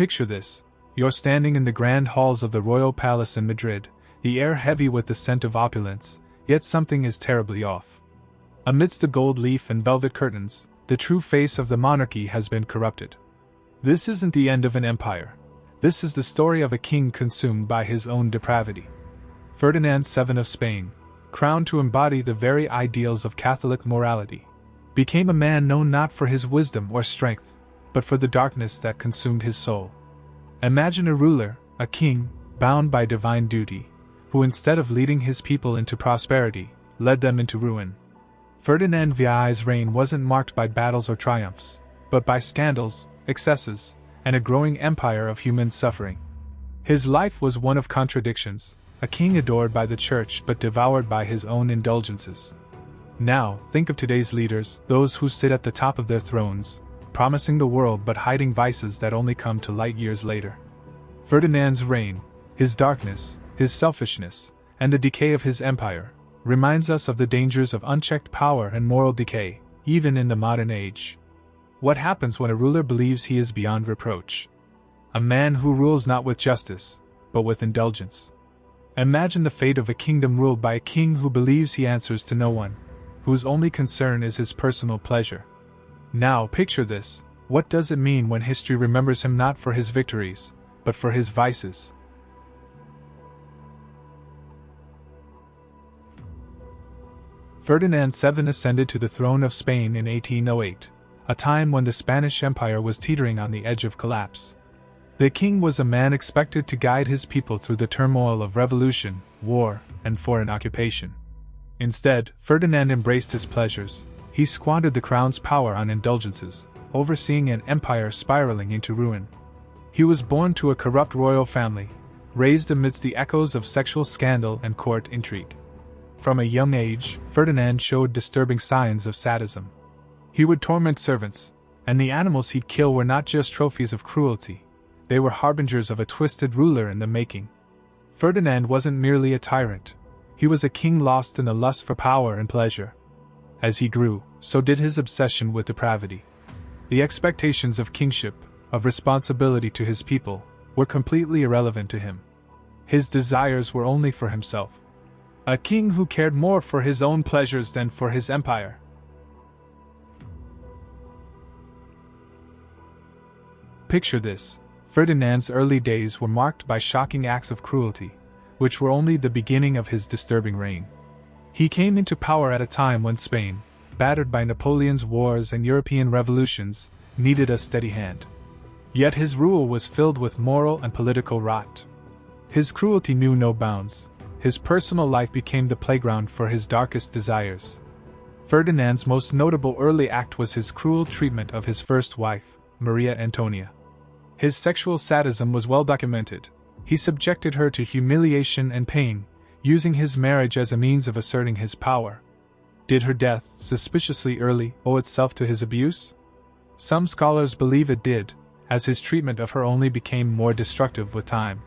Picture this. You're standing in the grand halls of the royal palace in Madrid, the air heavy with the scent of opulence, yet something is terribly off. Amidst the gold leaf and velvet curtains, the true face of the monarchy has been corrupted. This isn't the end of an empire. This is the story of a king consumed by his own depravity. Ferdinand VII of Spain, crowned to embody the very ideals of Catholic morality, became a man known not for his wisdom or strength, but for the darkness that consumed his soul. Imagine a ruler, a king, bound by divine duty, who instead of leading his people into prosperity, led them into ruin. Ferdinand VI's reign wasn't marked by battles or triumphs, but by scandals, excesses, and a growing empire of human suffering. His life was one of contradictions, a king adored by the church but devoured by his own indulgences. Now, think of today's leaders, those who sit at the top of their thrones, promising the world but hiding vices that only come to light years later. Ferdinand's reign, his darkness, his selfishness, and the decay of his empire, reminds us of the dangers of unchecked power and moral decay, even in the modern age. What happens when a ruler believes he is beyond reproach? A man who rules not with justice, but with indulgence. Imagine the fate of a kingdom ruled by a king who believes he answers to no one, whose only concern is his personal pleasure. Now picture this. What does it mean when history remembers him not for his victories, but for his vices? Ferdinand VII ascended to the throne of Spain in 1808, a time when the Spanish Empire was teetering on the edge of collapse. The king was a man expected to guide his people through the turmoil of revolution, war, and foreign occupation. Instead, Ferdinand embraced his pleasures. He squandered the crown's power on indulgences, overseeing an empire spiraling into ruin. He was born to a corrupt royal family, raised amidst the echoes of sexual scandal and court intrigue. From a young age, Ferdinand showed disturbing signs of sadism. He would torment servants, and the animals he'd kill were not just trophies of cruelty. They were harbingers of a twisted ruler in the making. Ferdinand wasn't merely a tyrant. He was a king lost in the lust for power and pleasure. As he grew, so did his obsession with depravity. The expectations of kingship, of responsibility to his people, were completely irrelevant to him. His desires were only for himself. A king who cared more for his own pleasures than for his empire. Picture this. Ferdinand's early days were marked by shocking acts of cruelty, which were only the beginning of his disturbing reign. He came into power at a time when Spain, battered by Napoleon's wars and European revolutions, needed a steady hand. Yet his rule was filled with moral and political rot. His cruelty knew no bounds. His personal life became the playground for his darkest desires. Ferdinand's most notable early act was his cruel treatment of his first wife, Maria Antonia. His sexual sadism was well documented. He subjected her to humiliation and pain, using his marriage as a means of asserting his power. Did her death, suspiciously early, owe itself to his abuse? Some scholars believe it did, as his treatment of her only became more destructive with time.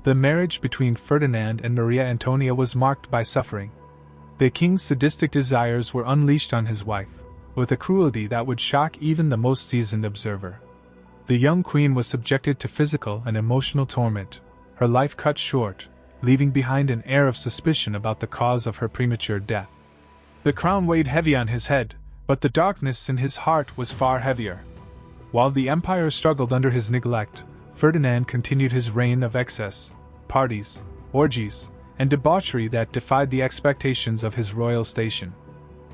The marriage between Ferdinand and Maria Antonia was marked by suffering. The king's sadistic desires were unleashed on his wife, with a cruelty that would shock even the most seasoned observer. The young queen was subjected to physical and emotional torment, her life cut short, leaving behind an air of suspicion about the cause of her premature death. The crown weighed heavy on his head, but the darkness in his heart was far heavier. While the empire struggled under his neglect, Ferdinand continued his reign of excess, parties, orgies, and debauchery that defied the expectations of his royal station.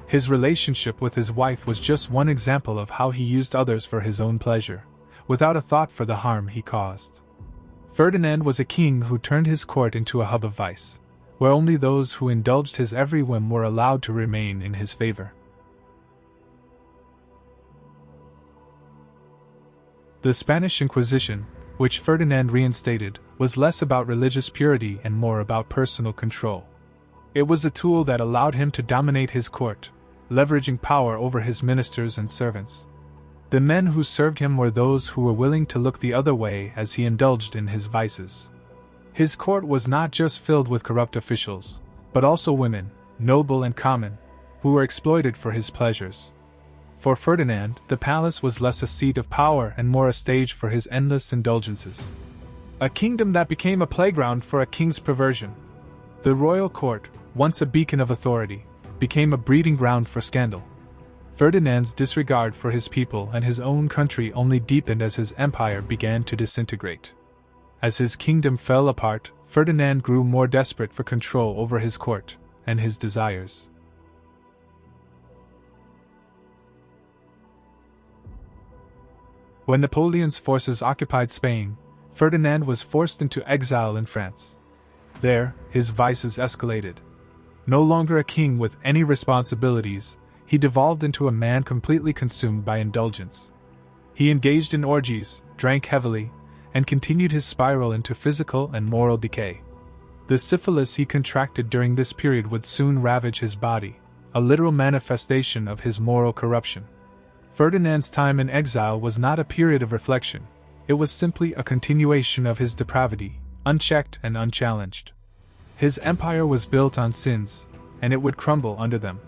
His relationship with his wife was just one example of how he used others for his own pleasure, without a thought for the harm he caused. Ferdinand was a king who turned his court into a hub of vice, where only those who indulged his every whim were allowed to remain in his favor. The Spanish Inquisition, which Ferdinand reinstated, was less about religious purity and more about personal control. It was a tool that allowed him to dominate his court, leveraging power over his ministers and servants. The men who served him were those who were willing to look the other way as he indulged in his vices. His court was not just filled with corrupt officials, but also women, noble and common, who were exploited for his pleasures. For Ferdinand, the palace was less a seat of power and more a stage for his endless indulgences. A kingdom that became a playground for a king's perversion. The royal court, once a beacon of authority, became a breeding ground for scandal. Ferdinand's disregard for his people and his own country only deepened as his empire began to disintegrate. As his kingdom fell apart, Ferdinand grew more desperate for control over his court and his desires. When Napoleon's forces occupied Spain, Ferdinand was forced into exile in France. There, his vices escalated. No longer a king with any responsibilities, he devolved into a man completely consumed by indulgence. He engaged in orgies, drank heavily, and continued his spiral into physical and moral decay. The syphilis he contracted during this period would soon ravage his body, a literal manifestation of his moral corruption. Ferdinand's time in exile was not a period of reflection, it was simply a continuation of his depravity, unchecked and unchallenged. His empire was built on sins, and it would crumble under them.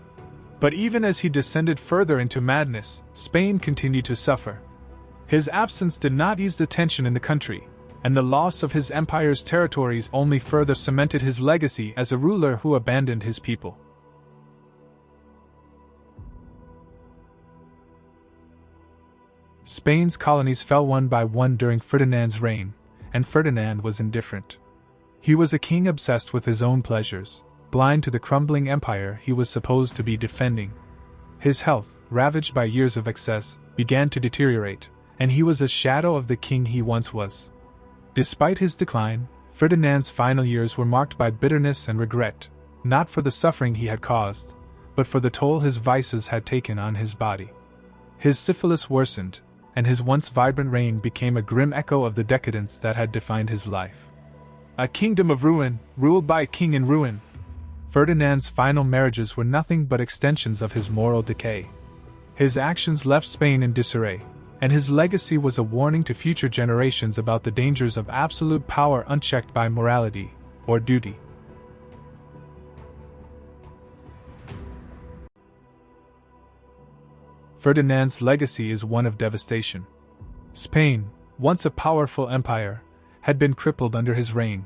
But even as he descended further into madness, Spain continued to suffer. His absence did not ease the tension in the country, and the loss of his empire's territories only further cemented his legacy as a ruler who abandoned his people. Spain's colonies fell one by one during Ferdinand's reign, and Ferdinand was indifferent. He was a king obsessed with his own pleasures, blind to the crumbling empire he was supposed to be defending. His health, ravaged by years of excess, began to deteriorate, and he was a shadow of the king he once was. Despite his decline, Ferdinand's final years were marked by bitterness and regret, not for the suffering he had caused, but for the toll his vices had taken on his body. His syphilis worsened, and his once vibrant reign became a grim echo of the decadence that had defined his life. A kingdom of ruin, ruled by a king in ruin. Ferdinand's final marriages were nothing but extensions of his moral decay. His actions left Spain in disarray, and his legacy was a warning to future generations about the dangers of absolute power unchecked by morality or duty. Ferdinand's legacy is one of devastation. Spain, once a powerful empire, had been crippled under his reign.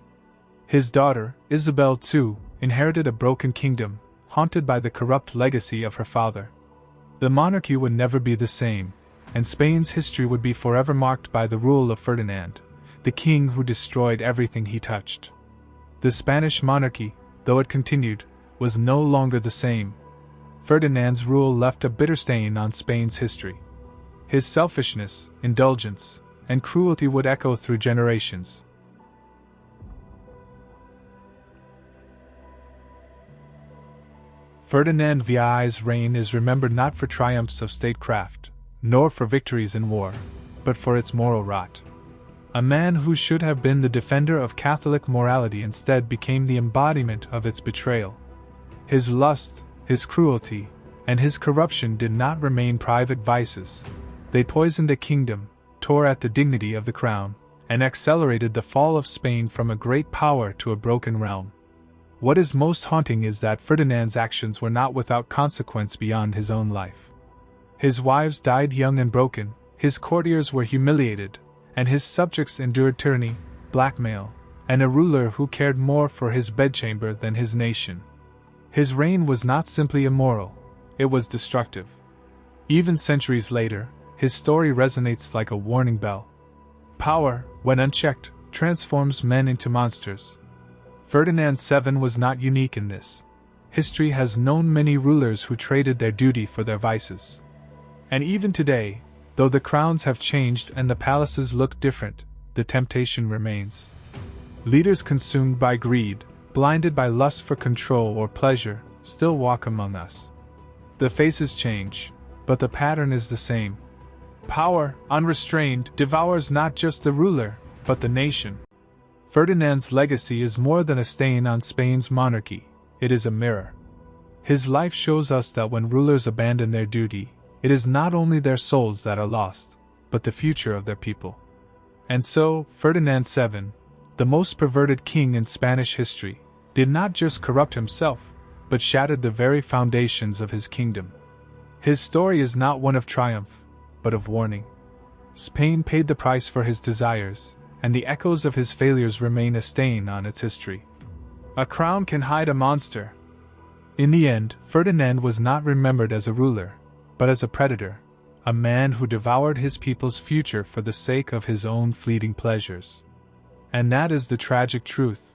His daughter, Isabel too, inherited a broken kingdom, haunted by the corrupt legacy of her father. The monarchy would never be the same, and Spain's history would be forever marked by the rule of Ferdinand, the king who destroyed everything he touched. The Spanish monarchy, though it continued, was no longer the same. Ferdinand's rule left a bitter stain on Spain's history. His selfishness, indulgence, and cruelty would echo through generations. Ferdinand VI's reign is remembered not for triumphs of statecraft, nor for victories in war, but for its moral rot. A man who should have been the defender of Catholic morality instead became the embodiment of its betrayal. His lust, his cruelty, and his corruption did not remain private vices. They poisoned a kingdom, tore at the dignity of the crown, and accelerated the fall of Spain from a great power to a broken realm. What is most haunting is that Ferdinand's actions were not without consequence beyond his own life. His wives died young and broken, his courtiers were humiliated, and his subjects endured tyranny, blackmail, and a ruler who cared more for his bedchamber than his nation. His reign was not simply immoral, it was destructive. Even centuries later, his story resonates like a warning bell. Power, when unchecked, transforms men into monsters. Ferdinand VII was not unique in this. History has known many rulers who traded their duty for their vices. And even today, though the crowns have changed and the palaces look different, the temptation remains. Leaders consumed by greed, blinded by lust for control or pleasure, still walk among us. The faces change, but the pattern is the same. Power, unrestrained, devours not just the ruler, but the nation. Ferdinand's legacy is more than a stain on Spain's monarchy, it is a mirror. His life shows us that when rulers abandon their duty, it is not only their souls that are lost, but the future of their people. And so, Ferdinand VII, the most perverted king in Spanish history, did not just corrupt himself, but shattered the very foundations of his kingdom. His story is not one of triumph, but of warning. Spain paid the price for his desires, and the echoes of his failures remain a stain on its history. A crown can hide a monster. In the end, Ferdinand was not remembered as a ruler, but as a predator, a man who devoured his people's future for the sake of his own fleeting pleasures. And that is the tragic truth.